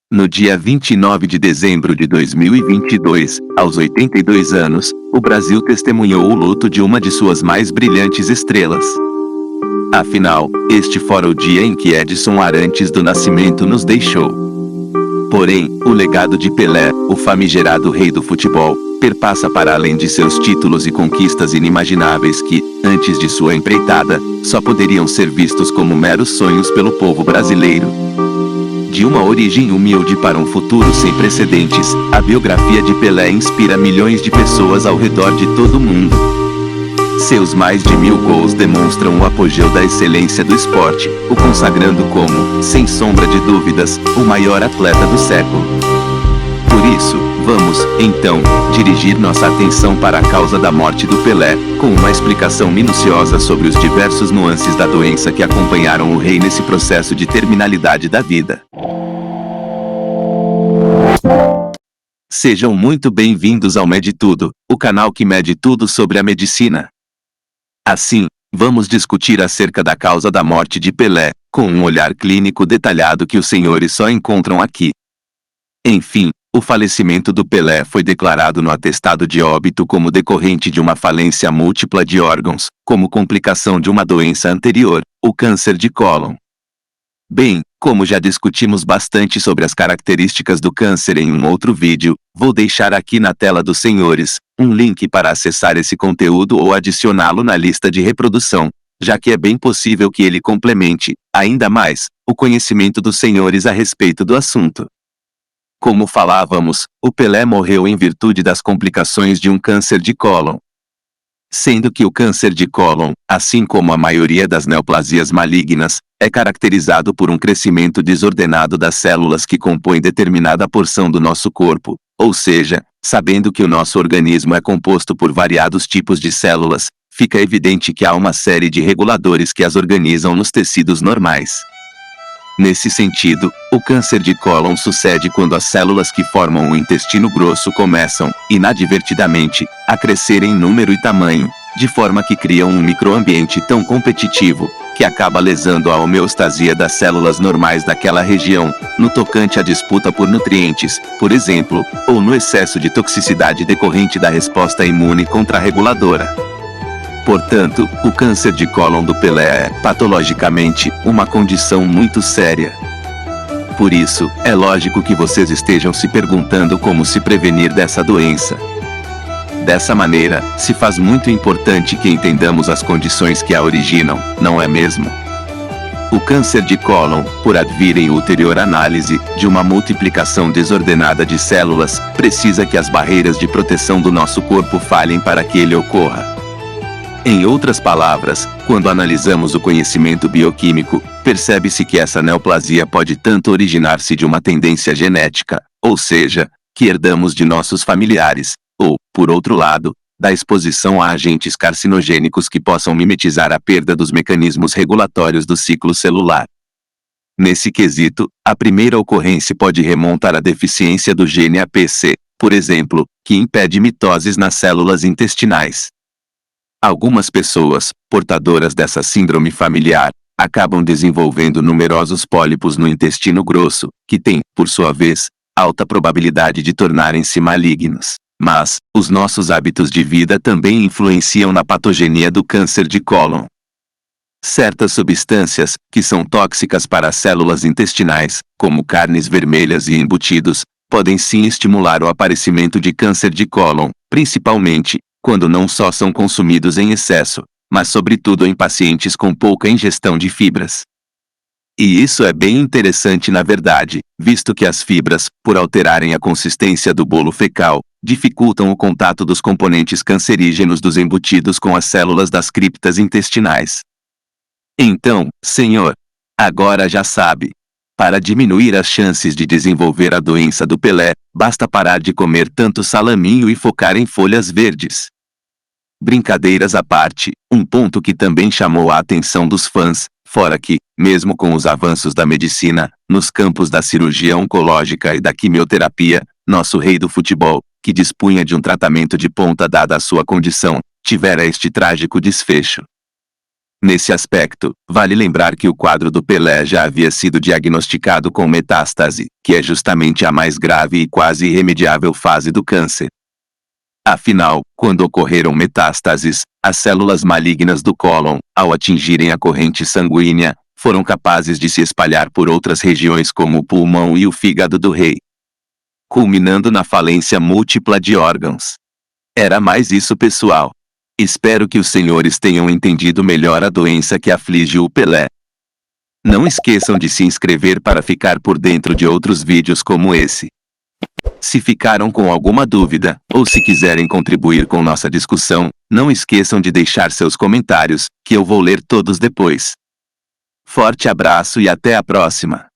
No dia 29 de dezembro de 2022, aos 82 anos, o Brasil testemunhou o luto de uma de suas mais brilhantes estrelas. Afinal, este fora o dia em que Edson Arantes do Nascimento nos deixou. Porém, o legado de Pelé, o famigerado rei do futebol, perpassa para além de seus títulos e conquistas inimagináveis que, antes de sua empreitada, só poderiam ser vistos como meros sonhos pelo povo brasileiro. De uma origem humilde para um futuro sem precedentes, a biografia de Pelé inspira milhões de pessoas ao redor de todo o mundo. Seus mais de 1000 gols demonstram o apogeu da excelência do esporte, o consagrando como, sem sombra de dúvidas, o maior atleta do século. Por isso, vamos, então, dirigir nossa atenção para a causa da morte do Pelé, com uma explicação minuciosa sobre os diversos nuances da doença que acompanharam o rei nesse processo de terminalidade da vida. Sejam muito bem-vindos ao Mede Tudo, o canal que mede tudo sobre a medicina. Assim, vamos discutir acerca da causa da morte de Pelé, com um olhar clínico detalhado que os senhores só encontram aqui. Enfim, o falecimento do Pelé foi declarado no atestado de óbito como decorrente de uma falência múltipla de órgãos, como complicação de uma doença anterior, o câncer de cólon. Bem, como já discutimos bastante sobre as características do câncer em um outro vídeo, vou deixar aqui na tela dos senhores um link para acessar esse conteúdo ou adicioná-lo na lista de reprodução, já que é bem possível que ele complemente, ainda mais, o conhecimento dos senhores a respeito do assunto. Como falávamos, o Pelé morreu em virtude das complicações de um câncer de cólon. Sendo que o câncer de cólon, assim como a maioria das neoplasias malignas, é caracterizado por um crescimento desordenado das células que compõem determinada porção do nosso corpo, ou seja, sabendo que o nosso organismo é composto por variados tipos de células, fica evidente que há uma série de reguladores que as organizam nos tecidos normais. Nesse sentido, o câncer de cólon sucede quando as células que formam o intestino grosso começam, inadvertidamente, a crescer em número e tamanho, de forma que criam um microambiente tão competitivo, que acaba lesando a homeostasia das células normais daquela região, no tocante à disputa por nutrientes, por exemplo, ou no excesso de toxicidade decorrente da resposta imune contrarreguladora. Portanto, o câncer de cólon do Pelé é, patologicamente, uma condição muito séria. Por isso, é lógico que vocês estejam se perguntando como se prevenir dessa doença. Dessa maneira, se faz muito importante que entendamos as condições que a originam, não é mesmo? O câncer de cólon, por advir em ulterior análise, de uma multiplicação desordenada de células, precisa que as barreiras de proteção do nosso corpo falhem para que ele ocorra. Em outras palavras, quando analisamos o conhecimento bioquímico, percebe-se que essa neoplasia pode tanto originar-se de uma tendência genética, ou seja, que herdamos de nossos familiares, ou, por outro lado, da exposição a agentes carcinogênicos que possam mimetizar a perda dos mecanismos regulatórios do ciclo celular. Nesse quesito, a primeira ocorrência pode remontar à deficiência do gene APC, por exemplo, que impede mitoses nas células intestinais. Algumas pessoas, portadoras dessa síndrome familiar, acabam desenvolvendo numerosos pólipos no intestino grosso, que têm, por sua vez, alta probabilidade de tornarem-se malignos. Mas, os nossos hábitos de vida também influenciam na patogenia do câncer de cólon. Certas substâncias, que são tóxicas para as células intestinais, como carnes vermelhas e embutidos, podem sim estimular o aparecimento de câncer de cólon, principalmente, quando não só são consumidos em excesso, mas sobretudo em pacientes com pouca ingestão de fibras. E isso é bem interessante na verdade, visto que as fibras, por alterarem a consistência do bolo fecal, dificultam o contato dos componentes cancerígenos dos embutidos com as células das criptas intestinais. Então, senhor, agora já sabe. Para diminuir as chances de desenvolver a doença do Pelé, basta parar de comer tanto salaminho e focar em folhas verdes. Brincadeiras à parte, um ponto que também chamou a atenção dos fãs, fora que, mesmo com os avanços da medicina, nos campos da cirurgia oncológica e da quimioterapia, nosso rei do futebol, que dispunha de um tratamento de ponta dada a sua condição, tivera este trágico desfecho. Nesse aspecto, vale lembrar que o quadro do Pelé já havia sido diagnosticado com metástase, que é justamente a mais grave e quase irremediável fase do câncer. Afinal, quando ocorreram metástases, as células malignas do cólon, ao atingirem a corrente sanguínea, foram capazes de se espalhar por outras regiões como o pulmão e o fígado do rei, culminando na falência múltipla de órgãos. Era mais isso, pessoal. Espero que os senhores tenham entendido melhor a doença que aflige o Pelé. Não esqueçam de se inscrever para ficar por dentro de outros vídeos como esse. Se ficaram com alguma dúvida, ou se quiserem contribuir com nossa discussão, não esqueçam de deixar seus comentários, que eu vou ler todos depois. Forte abraço e até a próxima!